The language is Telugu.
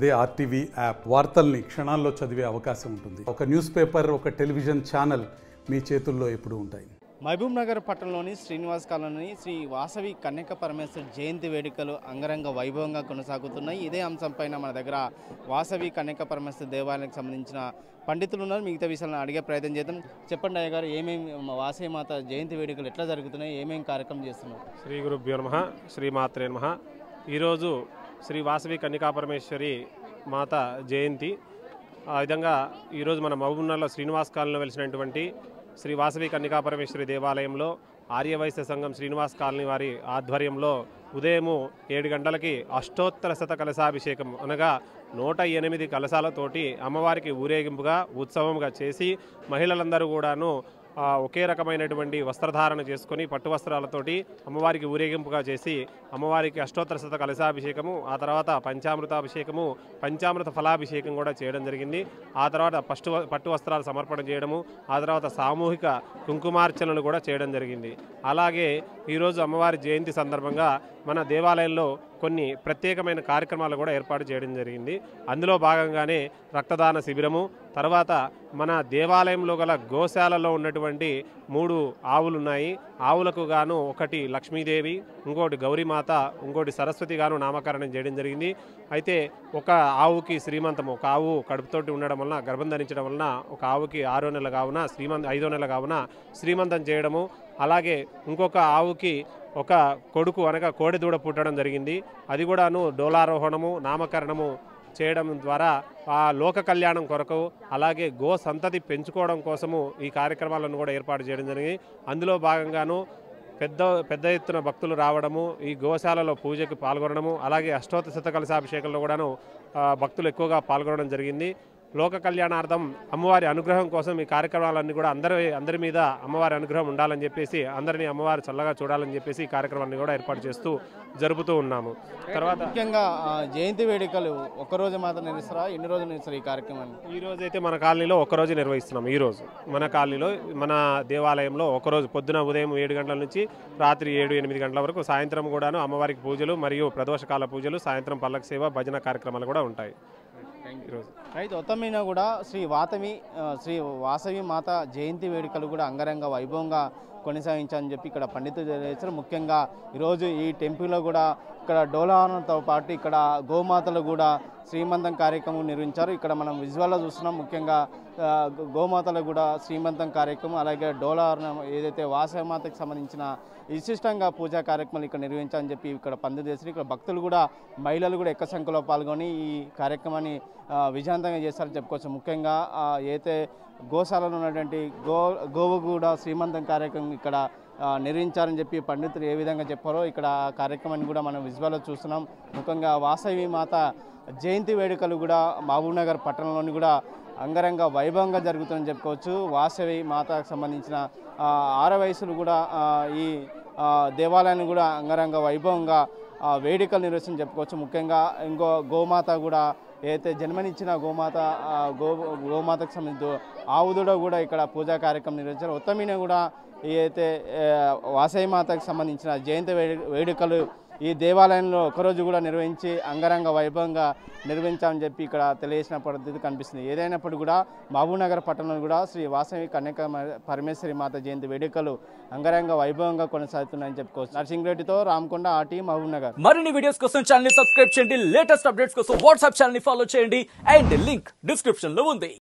అదే ఆర్టీవీ యాప్ వార్తల్ని క్షణాల్లో చదివే అవకాశం ఉంటుంది. ఒక న్యూస్ పేపర్, ఒక టెలివిజన్ ఛానల్ మీ చేతుల్లో ఎప్పుడూ ఉంటాయి. మహబూబ్ నగర్ పట్టణంలోని శ్రీనివాస్ కాలనీ శ్రీ వాసవి కన్యక పరమేశ్వరి జయంతి వేడుకలు అంగరంగ వైభవంగా కొనసాగుతున్నాయి. ఇదే అంశంపైన మన దగ్గర వాసవి కన్యక పరమేశ్వరి దేవాలయానికి సంబంధించిన పండితులు ఉన్నారు. మిగతా విషయాలను అడిగే ప్రయత్నం చేద్దాం. చెప్పండి అయ్య గారు, ఏమేమి వాసవి మాత జయంతి వేడుకలు ఎట్లా జరుగుతున్నాయి, ఏమేమి కార్యక్రమం చేస్తున్నారు? శ్రీ గురుభ్యో నమః, శ్రీమాత్రే నమః. ఈరోజు శ్రీ వాసవి కన్యకా పరమేశ్వరి మాత జయంతి. ఆ విధంగా ఈరోజు మన మహబూబ్నగర్లో శ్రీనివాస్ కాలనీలో వెలిసినటువంటి శ్రీ వాసవి కన్యకా పరమేశ్వరి దేవాలయంలో ఆర్యవైశ్య సంఘం శ్రీనివాస్ కాలనీ వారి ఆధ్వర్యంలో ఉదయము 7 గంటలకి అష్టోత్తర శత కలశాభిషేకం అనగా 108 కలశాలతోటి అమ్మవారికి ఊరేగింపుగా ఉత్సవంగా చేసి మహిళలందరూ కూడాను ఒకే రకమైనటువంటి వస్త్రధారణ చేసుకొని పట్టు వస్త్రాలతోటి అమ్మవారికి ఊరేగింపుగా చేసి అమ్మవారికి అష్టోత్తర శత కలశాభిషేకము, ఆ తర్వాత పంచామృతాభిషేకము, పంచామృత ఫలాభిషేకం కూడా చేయడం జరిగింది. ఆ తర్వాత పట్టు వస్త్రాలు సమర్పణ చేయడము, ఆ తర్వాత సామూహిక కుంకుమార్చనలు కూడా చేయడం జరిగింది. అలాగే ఈరోజు అమ్మవారి జయంతి సందర్భంగా మన దేవాలయంలో కొన్ని ప్రత్యేకమైన కార్యక్రమాలు కూడా ఏర్పాటు చేయడం జరిగింది. అందులో భాగంగానే రక్తదాన శిబిరము, తర్వాత మన దేవాలయంలో గల గోశాలలో ఉన్నటువంటి 3 ఆవులు ఉన్నాయి. ఆవులకు గాను ఒకటి లక్ష్మీదేవి, ఇంకోటి గౌరీమాత, ఇంకోటి సరస్వతి గాను నామకరణం చేయడం జరిగింది. అయితే ఒక ఆవుకి శ్రీమంతం, ఒక ఆవు కడుపుతోటి ఉండడం వలన, గర్భం ధరించడం వలన ఒక ఆవుకి 6వ నెల కావున 5వ నెల కావున శ్రీమంతం చేయడము, అలాగే ఇంకొక ఆవుకి ఒక కొడుకు అనగా కోడి దూడ పుట్టడం జరిగింది. అది కూడాను డోలారోహణము, నామకరణము చేయడం ద్వారా ఆ లోక కళ్యాణం కొరకు, అలాగే గో సంతతి పెంచుకోవడం కోసము ఈ కార్యక్రమాలను కూడా ఏర్పాటు చేయడం జరిగింది. అందులో భాగంగాను పెద్ద ఎత్తున భక్తులు రావడము, ఈ గోశాలలో పూజకు పాల్గొనడము, అలాగే అష్టోత్తర శత కలశాభిషేకంలో కూడాను భక్తులు ఎక్కువగా పాల్గొనడం జరిగింది. లోక కళ్యాణార్థం అమ్మవారి అనుగ్రహం కోసం ఈ కార్యక్రమాలన్నీ కూడా అందరి మీద అమ్మవారి అనుగ్రహం ఉండాలని చెప్పేసి, అందరినీ అమ్మవారి చల్లగా చూడాలని చెప్పేసి ఈ కార్యక్రమాన్ని కూడా ఏర్పాటు చేస్తూ జరుపుతూ ఉన్నాము. తర్వాత ముఖ్యంగా జయంతి వేడుకలు ఒక్కరోజు మాత్రం నిర్వహిస్తారా, ఎన్ని రోజులు నిర్వహిస్తారు ఈ కార్యక్రమాన్ని? ఈ రోజు అయితే మన కాలనీలో ఒక్కరోజు నిర్వహిస్తున్నాం. ఈరోజు మన కాలనీలో మన దేవాలయంలో ఒకరోజు పొద్దున ఉదయం 7 గంటల నుంచి రాత్రి 7-8 గంటల వరకు, సాయంత్రం కూడాను అమ్మవారికి పూజలు మరియు ప్రదోషకాల పూజలు, సాయంత్రం పల్లకి సేవ, భజన కార్యక్రమాలు కూడా ఉంటాయి. అయితే మొత్తం మీద కూడా శ్రీ వాసవి మాత జయంతి వేడుకలు కూడా అంగరంగ వైభవంగా కొనసాగించాలని చెప్పి ఇక్కడ పండితులు తెలియజేస్తారు. ముఖ్యంగా ఈరోజు ఈ టెంపుల్లో కూడా ఇక్కడ డోలావరణతో పాటు ఇక్కడ గోమాతలు కూడా శ్రీమంతం కార్యక్రమం నిర్వహించారు. ఇక్కడ మనం విజువల్లో చూస్తున్నాం. ముఖ్యంగా గోమాతలు కూడా శ్రీమంతం కార్యక్రమం, అలాగే డోలావరణం ఏదైతే వాసవి మాతకు సంబంధించిన విశిష్టంగా పూజా కార్యక్రమాలు ఇక్కడ నిర్వహించాలని చెప్పి ఇక్కడ పండితులు చేస్తారు. ఇక్కడ భక్తులు కూడా, మహిళలు కూడా ఎక్కువ సంఖ్యలో పాల్గొని ఈ కార్యక్రమాన్ని విజయవంతంగా చేస్తారని చెప్పుకోవచ్చు. ముఖ్యంగా ఏదైతే గోశాలలో ఉన్నటువంటి గోవు కూడా శ్రీమంతం కార్యక్రమం ఇక్కడ నిర్వహించారని చెప్పి పండితులు ఏ విధంగా చెప్పారో ఇక్కడ కార్యక్రమాన్ని కూడా మనం విజువల్లో చూస్తున్నాం. ముఖ్యంగా వాసవి మాత జయంతి వేడుకలు కూడా మహబూబ్ నగర్ పట్టణంలోని కూడా అంగరంగ వైభవంగా జరుగుతుందని చెప్పుకోవచ్చు. వాసవి మాతకు సంబంధించిన ఆరవయసులు కూడా ఈ దేవాలయాన్ని కూడా అంగరంగ వైభవంగా వేడుకలు నిర్వహించని చెప్పుకోవచ్చు. ముఖ్యంగా ఇంకో గోమాత కూడా ఏదైతే జన్మనిచ్చిన గోమాతకు సంబంధించి ఆవుదుడ కూడా ఇక్కడ పూజా కార్యక్రమం నిర్వహించారు. ఉత్తమీన కూడా ఏదైతే వాసవి మాతకు సంబంధించిన జయంతి వేడుకలు ఈ దేవాలయంలో ఒకరోజు కూడా నిర్వహించి అంగరంగ వైభవంగా నిర్వహించామని చెప్పి ఇక్కడ తెలియజేసిన పద్ధతి కనిపిస్తుంది. ఏదైనప్పుడు కూడా మహబూబ్ నగర్ పట్టణంలో కూడా శ్రీ వాసవి కన్యక పరమేశ్వరి మాత జయంతి వేడుకలు అంగరంగ వైభవంగా కొనసాగుతున్నాయని చెప్పుకోవచ్చు. నర్సింగ్రెడ్డితో రామకొండ, ఆర్టీ, మహబూబ్ నగర్. మరిన్ని వీడియోస్ కోసం ఛానల్ ని సబ్స్క్రైబ్ చేయండి. లేటెస్ట్ అప్డేట్స్ కోసం వాట్సాప్ ఛానల్ ని ఫాలో చేయండి. అండ్ లింక్ డిస్క్రిప్షన్ లో ఉంది.